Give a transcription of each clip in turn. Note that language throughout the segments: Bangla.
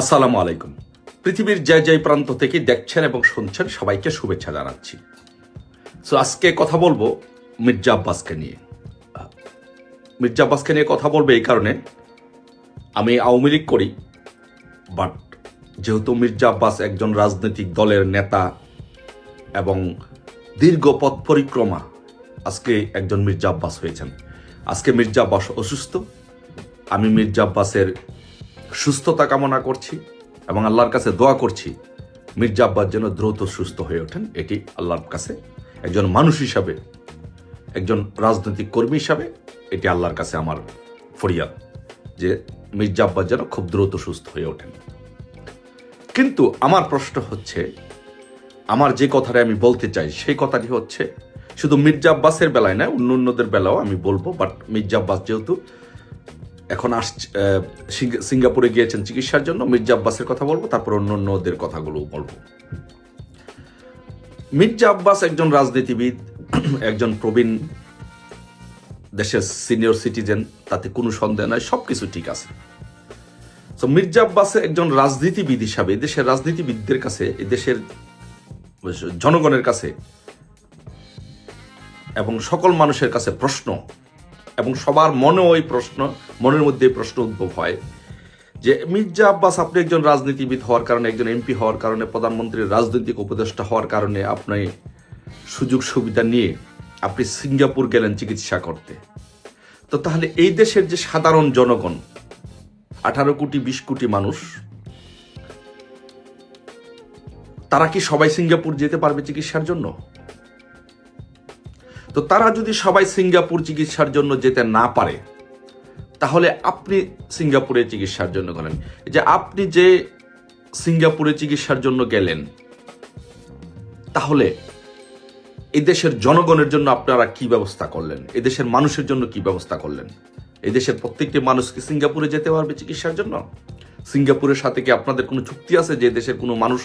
আসসালামু আলাইকুম। পৃথিবীর যে যে প্রান্ত থেকে দেখছেন এবং শুনছেন সবাইকে শুভেচ্ছা জানাচ্ছি। সো আজকে কথা বলবো মির্জা আব্বাসকে নিয়ে। মির্জা আব্বাসকে নিয়ে কথা বলবো এই কারণে, আমি আওয়ামী লীগ করি, বাট যেহেতু মির্জা আব্বাস একজন রাজনৈতিক দলের নেতা এবং দীর্ঘ পথ পরিক্রমা, আজকে একজন মির্জা আব্বাস হয়েছেন। আজকে মির্জা আব্বাস অসুস্থ। আমি মির্জা আব্বাসের সুস্থতা কামনা করছি এবং আল্লাহর কাছে দোয়া করছি মির্জা আব্বাস যেন দ্রুত সুস্থ হয়ে ওঠেন। এটি আল্লাহর কাছে একজন মানুষ হিসাবে, একজন রাজনৈতিক কর্মী হিসাবে এটি আল্লাহর কাছে আমার ফরিয়াদ যে মির্জা আব্বাস যেন খুব দ্রুত সুস্থ হয়ে ওঠেন। কিন্তু আমার প্রশ্ন হচ্ছে, আমার যে কথাটা আমি বলতে চাই সেই কথাটি হচ্ছে শুধু মির্জা আব্বাসের বেলায় নয়, অন্যদের বেলাও আমি বলবো। বাট মির্জা আব্বাস যেহেতু এখন সিঙ্গাপুরে গিয়েছেন চিকিৎসার জন্য, মির্জা আব্বাসের কথা বলবো, তারপর অন্যদের কথাগুলো বলবো। মির্জা আব্বাস একজন রাজনীতিবিদ, একজন প্রবীণ দেশের সিনিয়র সিটিজেন, তাতে কোনো সন্দেহ নয়, সবকিছু ঠিক আছে। তো মির্জা আব্বাস একজন রাজনীতিবিদ হিসাবে দেশের রাজনীতিবিদদের কাছে, দেশের জনগণের কাছে এবং সকল মানুষের কাছে প্রশ্ন, এবং সবার মনেও এই প্রশ্ন, মনের মধ্যে প্রশ্ন উদ্ভব হয় যে মির্জা আব্বাস, আপনি একজন রাজনীতিবিদ হওয়ার কারণে, একজন এমপি হওয়ার কারণে, প্রধানমন্ত্রীর রাজনৈতিক উপদেষ্টা হওয়ার কারণে আপনি সুযোগ সুবিধা নিয়ে আপনি সিঙ্গাপুর গেলেন চিকিৎসা করতে। তো তাহলে এই দেশের যে সাধারণ জনগণ, 18 কোটি 20 কোটি মানুষ, তারা কি সবাই সিঙ্গাপুর যেতে পারবে চিকিৎসার জন্য? তো তারা যদি সবাই সিঙ্গাপুর চিকিৎসার জন্য যেতে না পারে, তাহলে আপনি সিঙ্গাপুরে চিকিৎসার জন্য গেলেন, যে আপনি যে সিঙ্গাপুরে চিকিৎসার জন্য গেলেন, তাহলে এদেশের জনগণের জন্য আপনারা কি ব্যবস্থা করলেন? এদেশের মানুষের জন্য কি ব্যবস্থা করলেন? এদেশের প্রত্যেকটি মানুষ কি সিঙ্গাপুরে যেতে পারবে চিকিৎসার জন্য? সিঙ্গাপুরের সাথে কি আপনাদের কোনো চুক্তি আছে যে দেশের কোনো মানুষ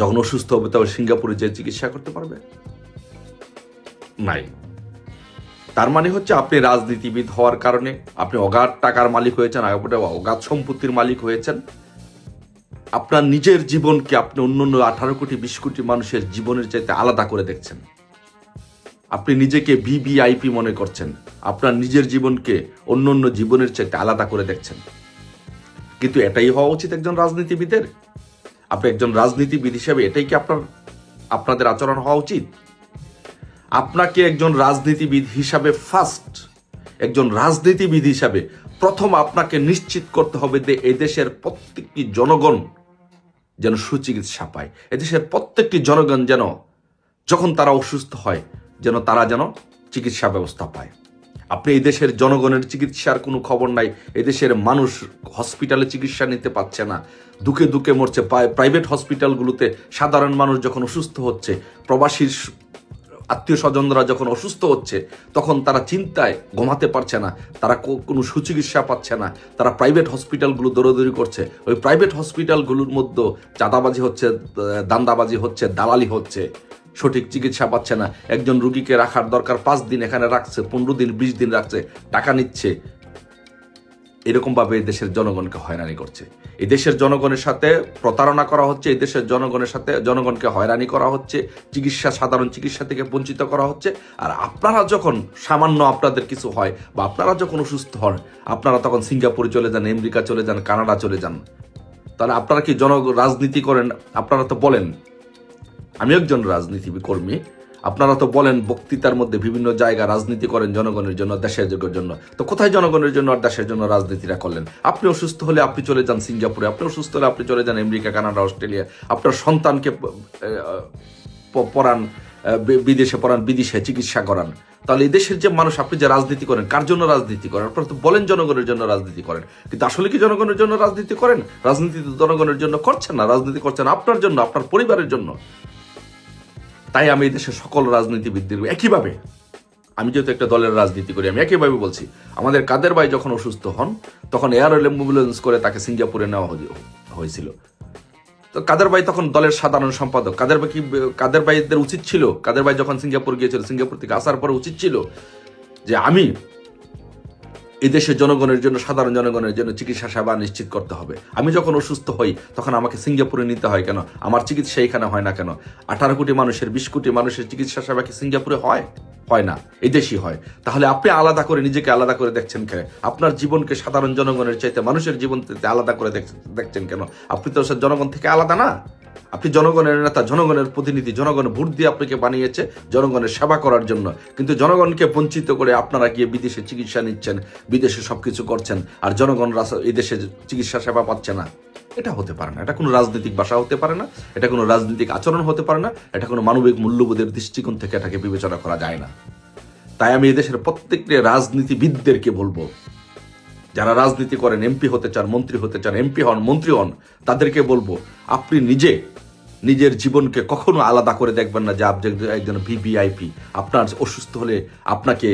যখন অসুস্থ হবে তবে সিঙ্গাপুরে যে চিকিৎসা করতে পারবে? নাই। তার মানে হচ্ছে আপনি রাজনীতিবিদ হওয়ার কারণে আপনি অগাধ টাকার মালিক হয়েছেন, অগাধ সম্পত্তির মালিক হয়েছেন। আপনার নিজের জীবনকে আপনি অন্য 18 কোটি 20 কোটি মানুষের জীবনের চাইতে আলাদা করে দেখছেন। আপনি নিজেকে ভিভিআইপি মনে করছেন, আপনার নিজের জীবনকে অন্য জীবনের চাইতে আলাদা করে দেখছেন। কিন্তু এটাই হওয়া উচিত একজন রাজনীতিবিদের? আপনি একজন রাজনীতিবিদ হিসেবে এটাই কি আপনাদের আচরণ হওয়া উচিত? আপনাকে একজন রাজনীতিবিদ হিসাবে একজন রাজনীতিবিদ হিসাবে প্রথম আপনাকে নিশ্চিত করতে হবে যে এদেশের প্রত্যেকটি জনগণ যেন সুচিকিৎসা পায়। এদেশের প্রত্যেকটি জনগণ যেন যখন তারা অসুস্থ হয় তারা যেন চিকিৎসা ব্যবস্থা পায়। আপনি এই দেশের জনগণের চিকিৎসার কোনো খবর নাই। এদেশের মানুষ হসপিটালে চিকিৎসা নিতে পারছে না, দুঃখে দুঃখে মরছে। প্রাইভেট হসপিটালগুলোতে সাধারণ মানুষ যখন অসুস্থ হচ্ছে, প্রবাসীর আত্মীয় স্বজনরা যখন অসুস্থ হচ্ছে, তখন তারা চিন্তায় ঘুমাতে পারছে না, তারা কোনো সুচিকিৎসা পাচ্ছে না, তারা প্রাইভেট হসপিটালগুলো দৌড়াদৌড়ি করছে। ওই প্রাইভেট হসপিটালগুলোর মধ্যে চাঁদাবাজি হচ্ছে, দান্দাবাজি হচ্ছে, দালালি হচ্ছে, সঠিক চিকিৎসা পাচ্ছে না। একজন রুগীকে রাখার দরকার 5 দিন, এখানে রাখছে 15 দিন 20 দিন রাখছে, টাকা নিচ্ছে। এরকমভাবে দেশের জনগণকে হয়রানি করছে। এই দেশের জনগণের সাথে প্রতারণা করা হচ্ছে, এই দেশের জনগণের সাথে জনগণকে হয়রানি করা হচ্ছে, সাধারণ চিকিৎসা থেকে বঞ্চিত করা হচ্ছে। আর আপনারা যখন সামান্য আপনাদের কিছু হয় বা আপনারা যখন অসুস্থ হন, আপনারা তখন সিঙ্গাপুরে চলে যান, আমেরিকা চলে যান, কানাডা চলে যান। তাহলে আপনারা কি রাজনীতি করেন? আপনারা তো বলেন আমি একজন রাজনীতি কর্মী, আপনারা তো বলেন বক্তৃতার মধ্যে বিভিন্ন জায়গা রাজনীতি করেন জনগণের জন্য, দেশের জন্য। তো কোথায় জনগণের জন্য আর দেশের জন্য রাজনীতিটা করলেন? আপনি অসুস্থ হলে আপনি চলে যান সিঙ্গাপুরে, আপনি অসুস্থ হলে আপনি চলে যান আমেরিকা, কানাডা, অস্ট্রেলিয়া। আপনার সন্তানকে পড়ান, বিদেশে পড়ান, বিদেশে চিকিৎসা করান। তাহলে এই দেশের যে মানুষ, আপনি যে রাজনীতি করেন, কার জন্য রাজনীতি করেন? আপনারা তো বলেন জনগণের জন্য রাজনীতি করেন, কিন্তু আসলে কি জনগণের জন্য রাজনীতি করেন? রাজনীতি তো জনগণের জন্য করছেন না, রাজনীতি করছেন আপনার জন্য, আপনার পরিবারের জন্য। তাই আমি এই দেশের সকল রাজনীতিবিদদের একইভাবে, আমি যেহেতু একটা দলের রাজনীতি করি, আমি একইভাবে বলছি, আমাদের কাদের ভাই যখন অসুস্থ হন তখন এয়ার অ্যাম্বুলেন্স করে তাকে সিঙ্গাপুরে নেওয়া হয়েছিল। তো কাদের ভাই তখন দলের সাধারণ সম্পাদক। কাদের ভাইদের উচিত ছিল, কাদের ভাই যখন সিঙ্গাপুর গিয়েছিল, সিঙ্গাপুর থেকে আসার পরে উচিত ছিল যে আমি এদেশের জনগণের জন্য, সাধারণ জনগণের জন্য চিকিৎসা সেবা নিশ্চিত করতে হবে। আমি যখন অসুস্থ হই তখন আমাকে সিঙ্গাপুরে নিতে হয় কেন? আমার চিকিৎসা এখানে হয় না কেন? 18 কোটি মানুষের, 20 কোটি মানুষের চিকিৎসা সেবা কি সিঙ্গাপুরে হয়? হয় না, এদেশই হয়। তাহলে আপনি আলাদা করে নিজেকে আলাদা করে দেখছেন কেন? আপনার জীবনকে সাধারণ জনগণের চাইতে, মানুষের জীবন থেকে আলাদা করে দেখছেন কেন? আপনি তো জনগণ থেকে আলাদা না। আপনি জনগণের নেতা, জনগণের প্রতিনিধি, জনগণ ভোট দিয়ে আপনাকে বানিয়েছে জনগণের সেবা করার জন্য। কিন্তু জনগণকে বঞ্চিত করে আপনারা গিয়ে বিদেশে চিকিৎসা নিচ্ছেন, বিদেশে সবকিছু করছেন, আর জনগণ এই দেশে চিকিৎসা সেবা পাচ্ছে না। এটা হতে পারে না। এটা কোনো রাজনৈতিক ভাষা হতে পারে না, এটা কোনো রাজনৈতিক আচরণ হতে পারে না, এটা কোনো মানবিক মূল্যবোধের দৃষ্টিকোণ থেকে এটাকে বিবেচনা করা যায় না। তাই আমি এদেশের প্রত্যেকটি রাজনীতিবিদদেরকে বলবো, যারা রাজনীতি করেন, এমপি হতে চান, মন্ত্রী হতে চান, এমপি হন, মন্ত্রী হন, তাদেরকে বলবো আপনি নিজের জীবনকে কখনো আলাদা করে দেখবেন না যে আপনি একজন ভিভিআইপি। আপনার অসুস্থ হলে আপনাকে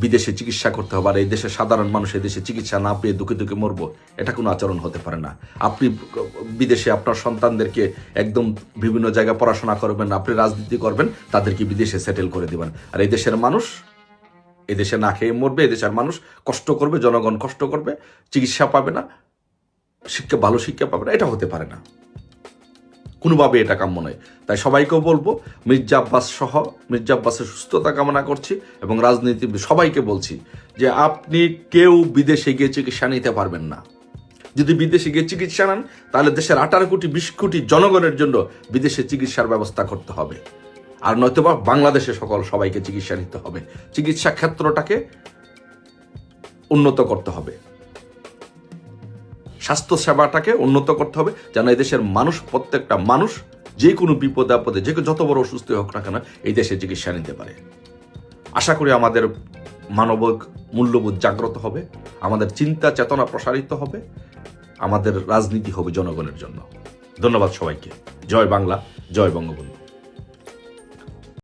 বিদেশে চিকিৎসা করতে হবে, আর এই দেশের সাধারণ মানুষ এই দেশে চিকিৎসা না পেয়ে দুঃখে দুঃখে মরবো, এটা কোনো আচরণ হতে পারে না। আপনি বিদেশে আপনার সন্তানদেরকে একদম বিভিন্ন জায়গায় পড়াশোনা করবেন, আপনি রাজনীতি করবেন, তাদেরকে বিদেশে সেটেল করে দেবেন, আর এই দেশের মানুষ এদেশে না খেয়ে মরবে, এদেশের মানুষ কষ্ট করবে, জনগণ কষ্ট করবে, চিকিৎসা পাবে না, ভালো শিক্ষা পাবে না। এটা হতে পারে না, কোনোভাবে এটা কাম্য নয়। তাই সবাইকেও বলবো, মির্জা আব্বাস সহ মির্জা আব্বাসের সুস্থতা কামনা করছি, এবং রাজনীতি সবাইকে বলছি যে আপনি কেউ বিদেশে গিয়ে চিকিৎসা নিতে পারবেন না। যদি বিদেশে গিয়ে চিকিৎসা নেন তাহলে দেশের 18 কোটি 20 কোটি জনগণের জন্য বিদেশে চিকিৎসার ব্যবস্থা করতে হবে, আর নয়তোবা বাংলাদেশে সবাইকে চিকিৎসা নিতে হবে। চিকিৎসা ক্ষেত্রটাকে উন্নত করতে হবে, স্বাস্থ্য সেবাটাকে উন্নত করতে হবে, যেন এদেশের মানুষ, প্রত্যেকটা মানুষ যে কোনো বিপদে আপদে, যত বড় অসুস্থ হোক না কেন, এই দেশে চিকিৎসা নিতে পারে। আশা করি আমাদের মানবিক মূল্যবোধ জাগ্রত হবে, আমাদের চিন্তা চেতনা প্রসারিত হবে, আমাদের রাজনীতি হবে জনগণের জন্য। ধন্যবাদ সবাইকে। জয় বাংলা, জয় বঙ্গবন্ধু।